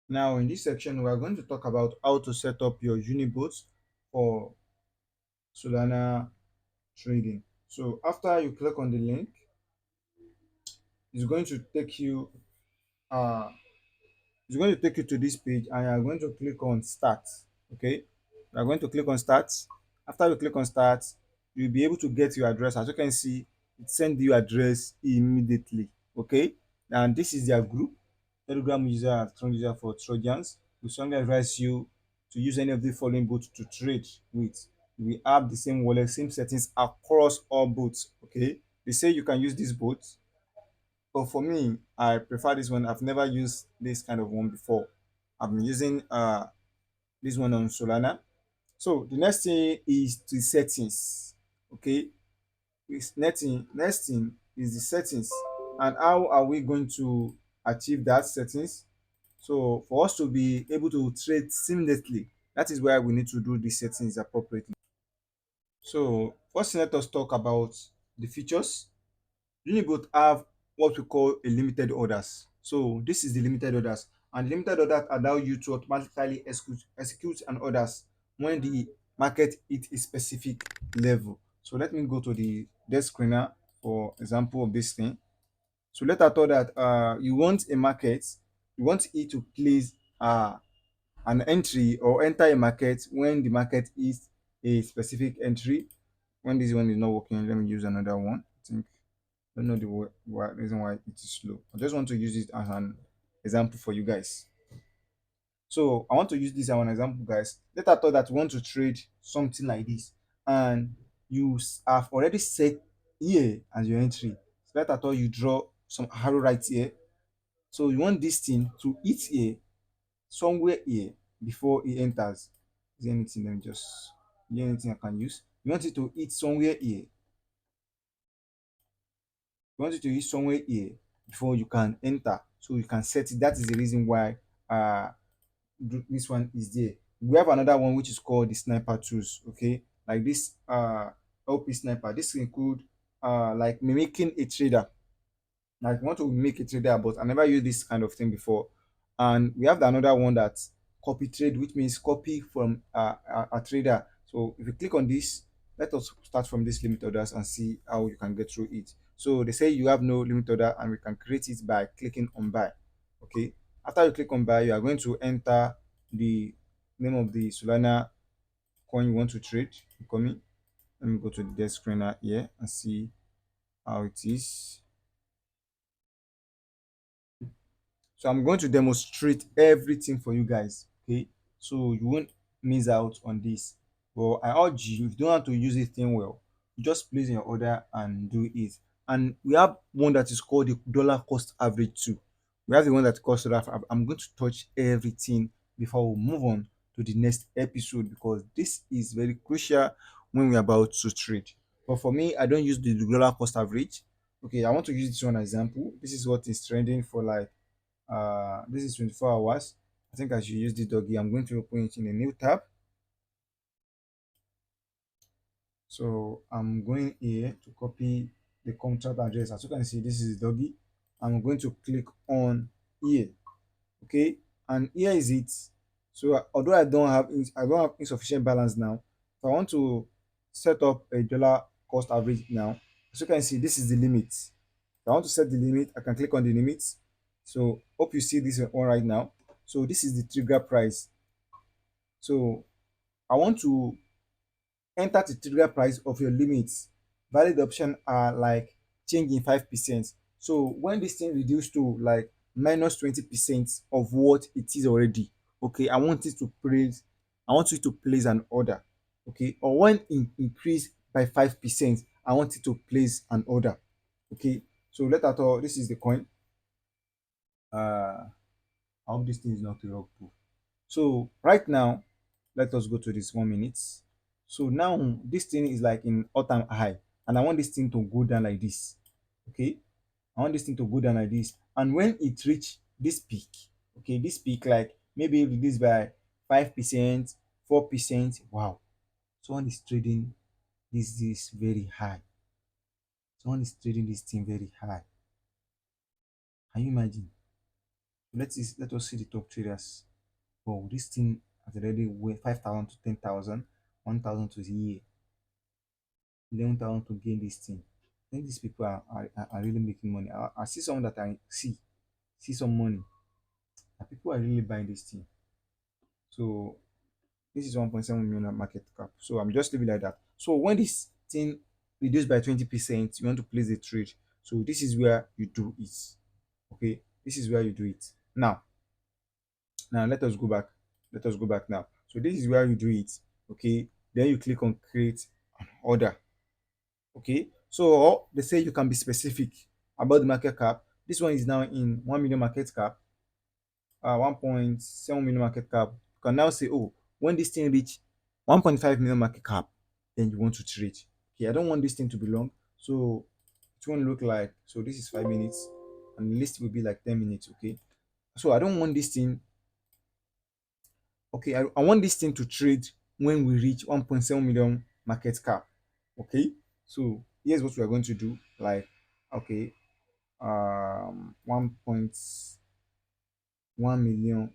Now, in this section, we are going to talk about how to set up your Unibot for Solana trading. So, after you click on the link, it's going to take you uh, it's going to take you to this page, and you are going to click on Start. Okay, you are going to click on Start. After you click on Start, you'll be able to get your address. As you can see, it sends you address immediately. Okay, and this is their group, Telegram user and strong user for Trojans. We strongly advise you to use any of the following bots to trade with. We have the same wallet, same settings across all bots. Okay, they say you can use these bots, but for me, I prefer this one. I've never used this kind of one before. I've been using this one on Solana. So the next thing is the settings. Okay, next thing is the settings, and how are we going to achieve that settings? So for us to be able to trade seamlessly, that is why we need to do the settings appropriately. So first, let us talk about the features. Unibot have what we call a limited orders. So this is the limited orders, and limited orders allow you to automatically execute an orders when the market hit a specific level. So let me go to the desk screener for example of this thing. So let us thought that you want a market, you want it to place an entry or enter a market when the market is a specific entry. When this one is not working, let me use another one. I think I don't know the reason why it is slow. I just want to use it as an example for you guys. So I want to use this as an example, guys. Let us thought that you want to trade something like this, and have already set here as your entry. So let us thought you draw some arrow right here. So you want this thing to hit here, somewhere here, before it enters. Is there anything? Let me just. Is there anything I can use? You want it to hit somewhere here. You want it to hit somewhere here before you can enter, so you can set it. That is the reason why uh this one is there. We have another one which is called the sniper tools. Okay, like this LP sniper. This include like mimicking a trader. Like, I want to make a trader, but I never used this kind of thing before. And we have another one that copy trade, which means copy from a trader. So if you click on this, let us start from this limit orders and see how you can get through it. So they say you have no limit order, and we can create it by clicking on buy. Okay, after you click on buy, you are going to enter the name of the Solana coin you want to trade. Coming, let me go to the desk screener here and see how it is. So I'm going to demonstrate everything for you guys. Okay, so you won't miss out on this. But I urge you, if you don't want to use this thing well, just place in your order and do it. And we have one that is called the dollar cost average too. We have the one that costs dollar. I'm going to touch everything before we move on to the next episode, because this is very crucial when we're about to trade. But for me, I don't use the dollar cost average. Okay, I want to use this one example. This is what is trending for, like, this is 24 hours. I think I should use the doggy. I'm going to open it in a new tab. So I'm going here to copy the contract address. As you can see, this is the doggy. I'm going to click on here. Okay, and here is it. So although I don't have insufficient balance now, if I want to set up a dollar cost average now, as you can see, this is the limit. If I want to set the limit, I can click on the limit. So hope you see this one right now. So this is the trigger price. So I want to enter the trigger price of your limits. Valid option are like change in 5%. So when this thing reduced to like minus 20% of what it is already, okay, I want you to place an order. Okay, or when increase by 5%, I want you to place an order. Okay, so let us all, this is the coin. I hope this thing is not rock proof. So right now, let us go to this 1 minute. So now this thing is like in all-time high, and I want this thing to go down like this. Okay, I want this thing to go down like this, and when it reach this peak, okay, this peak, like maybe reduced by 5%, 4%. Wow, someone is trading this very high. Someone is trading this thing very high. Can you imagine? Let us see the top traders. Oh, this thing has already went 5,000 to 10,000, 1,000 to the year, 11,000 to gain this thing. I think these people are really making money. I see someone that I see some money. And people are really buying this thing. So this is 1.7 million market cap. So I'm just leaving it like that. So when this thing reduced by 20%, you want to place the trade. So this is where you do it. Okay, this is where you do it. Now let us go back. Let us go back now. So this is where you do it. Okay, then you click on create an order. Okay, so they say you can be specific about the market cap. This one is now in 1 million market cap, 1.7 million market cap. You can now say, oh, when this thing reach 1.5 million market cap, then you want to trade. Okay, I don't want this thing to be long, so it won't look like, so this is 5 minutes, and the list will be like 10 minutes. Okay, so I don't want this thing. Okay, I want this thing to trade when we reach 1.7 million market cap. Okay, so here's what we are going to do. Like, okay, 1.1 million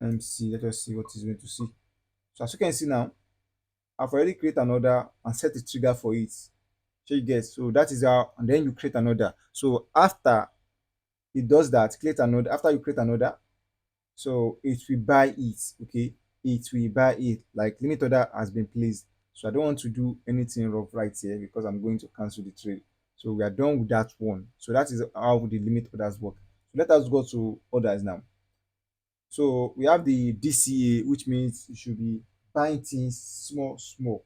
MC. Let us see what is going to see. So as you can see now, I've already created an order and set a trigger for it. So you get, so that is how, and then you create another. So after it does that, create another. After you create another, so it will buy it. Okay, it will buy it. Like limit order has been placed. So I don't want to do anything rough right here because I'm going to cancel the trade. So we are done with that one. So that is how the limit orders work. So let us go to orders now. So we have the DCA, which means you should be buying things small, small.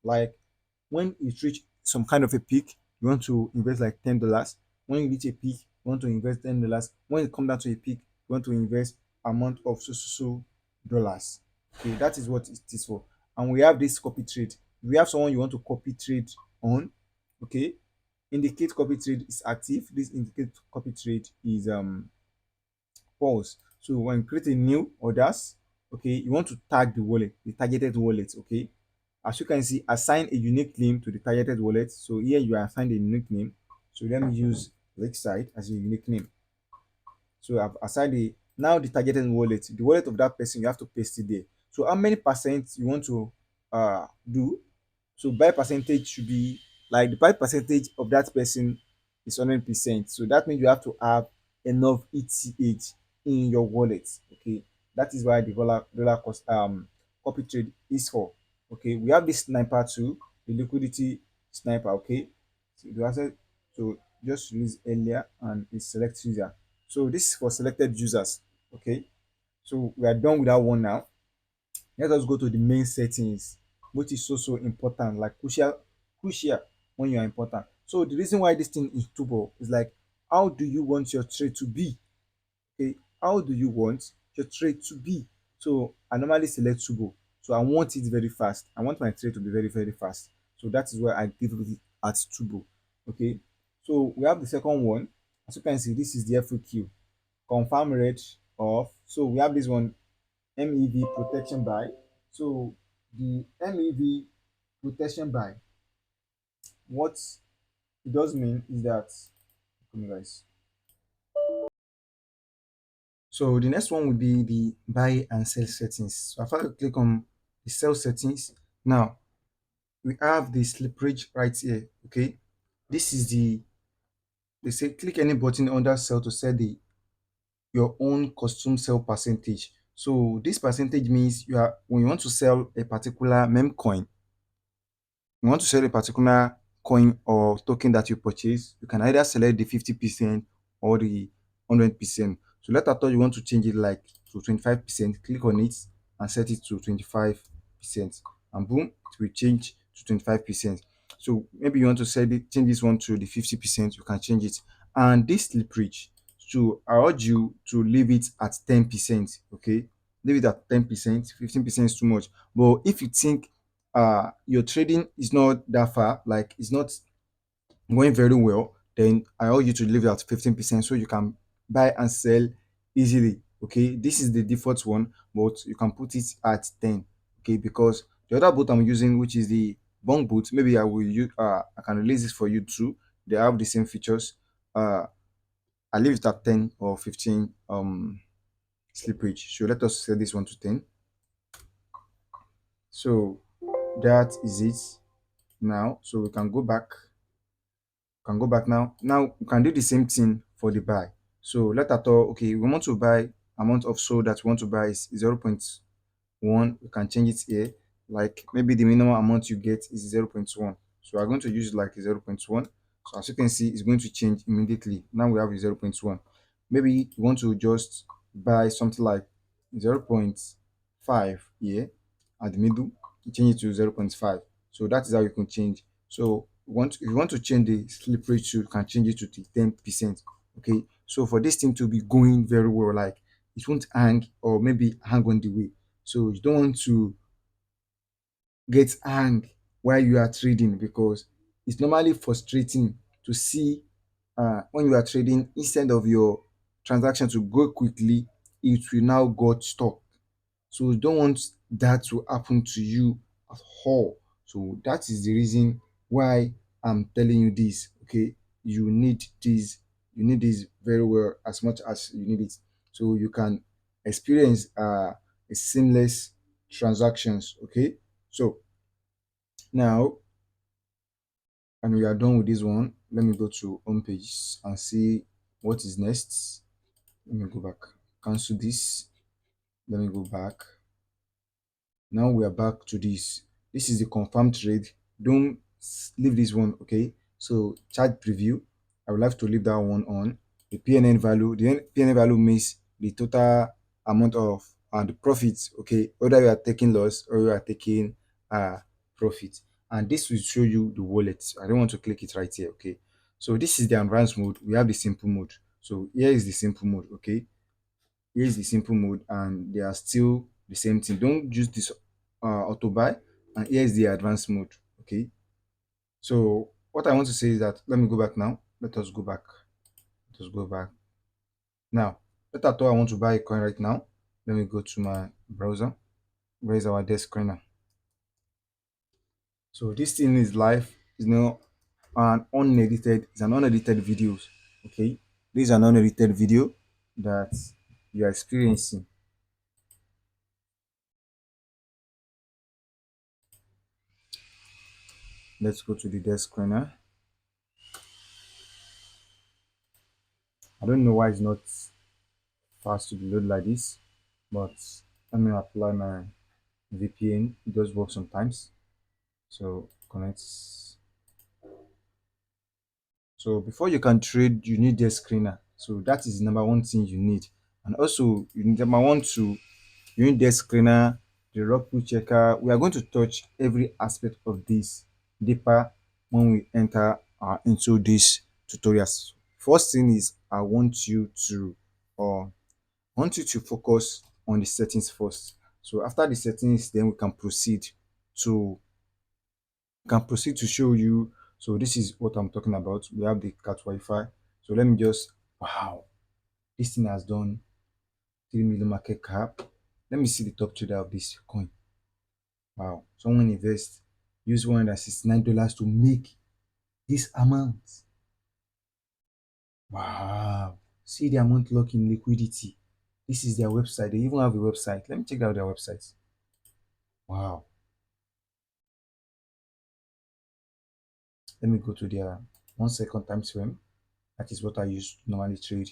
Like when it reach some kind of a peak, you want to invest like $10. When you reach a peak, you want to invest $10. When it comes down to a peak, you want to invest amount of so dollars. Okay, that is what it is for. And we have this copy trade. We have someone you want to copy trade on. Okay, indicate copy trade is active. This indicate copy trade is pause. So when you create a new orders, okay, you want to tag the wallet, the targeted wallet. Okay, as you can see, assign a unique name to the targeted wallet. So here you are assigned a unique name. So let me use Lakeside as a unique name. So I've assigned the targeted wallet, the wallet of that person. You have to paste it there. So how many percent you want to do? So buy percentage should be like the buy percentage of that person is 100%. So that means you have to have enough ETH in your wallet. Okay, that is why the dollar cost copy trade is for. Okay, we have this sniper too, the liquidity sniper. Okay, so the asset, so just release earlier and it's select user. So this is for selected users. Okay, so we are done with that one now. Let us go to the main settings, which is so important, like crucial when you are important. So the reason why this thing is tubo is like, how do you want your trade to be? Okay, how do you want your trade to be? So I normally select tubo. So I want it very fast. I want my trade to be very, very fast. So that is why I give it at tubo. Okay, so we have the second one. As you can see, this is the FAQ. Confirm rate of. So we have this one, MEV protection buy. So the MEV protection buy, what it does mean is that, come on, guys. So the next one would be the buy and sell settings. So after you click on the sell settings, now we have the slippage right here. Okay, this is they say click any button under sell to set the your own custom sell percentage. So this percentage means you are when you want to sell a particular meme coin, you want to sell a particular coin or token that you purchase, you can either select the 50% or the 100%. So let us thought you want to change it like to 25%, click on it and set it to 25%, and boom, it will change to 25%. So maybe you want to set it, change this one to the 50%, you can change it. And this slippage, so I urge you to leave it at 10%. Okay, leave it at 10%. 15% is too much. But if you think your trading is not that far, like it's not going very well, then I urge you to leave it at 15% so you can buy and sell easily. Okay, this is the default one, but you can put it at 10. Okay, because the other boot I'm using, which is the bong boot, maybe I can release it for you too. They have the same features. uh I leave it at 10 or 15 slippage. So let us set this one to 10. So that is it now. So we can go back, now. Now we can do the same thing for the buy. So let at all, okay, we want to buy amount of soul that we want to buy is 0.1. You can change it here, like maybe the minimum amount you get is 0.1. So we're going to use like 0.1. So as you can see, it's going to change immediately. Now we have 0.1. Maybe you want to just buy something like 0.5 here at the middle, you change it to 0.5. So that is how you can change. So if you want to change the slip ratio, you can change it to the 10%. Okay, so for this thing to be going very well, like it won't hang or maybe hang on the way. So you don't want to get hang while you are trading, because it's normally frustrating to see when you are trading, instead of your transaction to go quickly, it will now got stuck. So you don't want that to happen to you at all. So that is the reason why I'm telling you this. Okay, you need this. You need this very well, as much as you need it, so you can experience a seamless transactions. Okay, so now, and we are done with this one. Let me go to home page and see what is next. Let me go back. Cancel this. Let me go back. Now we are back to this. This is the confirmed trade. Don't leave this one, okay? So chart preview, I would like to leave that one on. The PNN value, the PNN value means the total amount of the profits, okay? Whether you are taking loss or you are taking profit. And this will show you the wallet. I don't want to click it right here, okay? So this is the advanced mode. We have the simple mode. So here is the simple mode, okay? Here's the simple mode, and they are still the same thing. Don't use this auto buy. And here's the advanced mode. Okay, so what I want to say is that, let me go back now. Let us go back. Let us go back now. Let us, I want to buy a coin right now. Let me go to my browser. Where is our desk screener? So this thing is live. It's now an unedited. It's an unedited video. Okay, this is an unedited video that you are experiencing. Let's go to the desk screener. I don't know why it's not fast to load like this, but let me apply my VPN. It does work sometimes. So connect. So before you can trade, you need the screener. So that is the number one thing you need. And also you need number one to you need the screener, the rock pool checker. We are going to touch every aspect of this deeper when we enter into this tutorials. First thing is uh, I want you to focus on the settings first. So after the settings, then we to can proceed to show you. So this is what I'm talking about. We have the cat Wi-Fi. So let me just, wow, this thing has done 3 million market cap. Let me see the top trader of this coin. Wow, someone use $169 to make this amount. Wow, see the amount locked in liquidity. This is their website. They even have a website. Let me check out their website. Wow, let me go to their 1 second time frame. That is what I use to normally trade.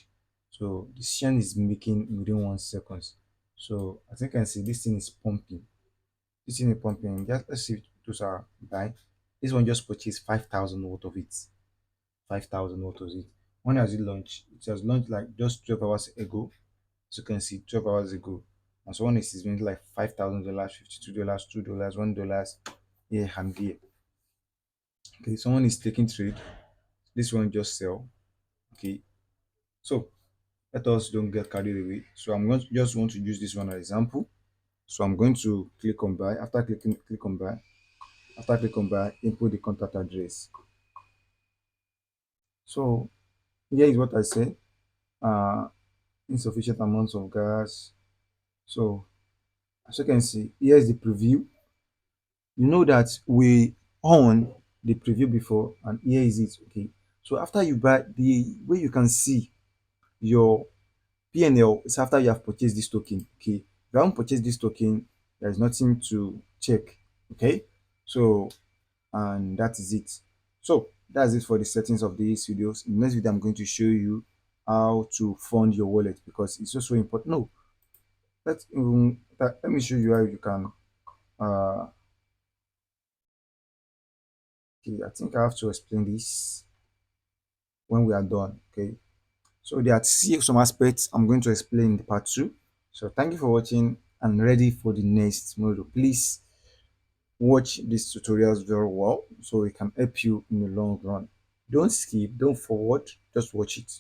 So the session is making within 1 second. So as you can see, this thing is pumping. This thing is pumping. Just let's see if those are buy. This one just purchased 5,000 worth of it. 5,000 worth of it. When has it launched? It has launched like just 12 hours ago. As you can see, 12 hours ago. And so one is going like $5,000, $52, $2, $1. Yeah, and there. Okay, someone is taking trade. This one just sell. Okay, so let us don't get carried away. So I'm going to just want to use this one as example. So I'm going to click on buy. After clicking click on buy, after click on buy, input the contact address. So here is what I said. Uh, insufficient amounts of gas. So as you can see, here is the preview. You know that we on the preview before, and here is it. Okay, So after you buy, the way you can see your PNL is after you have purchased this token. Okay, if you haven't purchased this token, there is nothing to check. Okay, so and that is it. So that's it for the settings of these videos. In the next video, I'm going to show you how to fund your wallet because it's also important. No, let me show you how you can. Okay, I think I have to explain this when we are done. Okay, so there are some aspects I'm going to explain in the part two. So thank you for watching and ready for the next module. Please watch these tutorials very well so it can help you in the long run. Don't skip, don't forward, just watch it.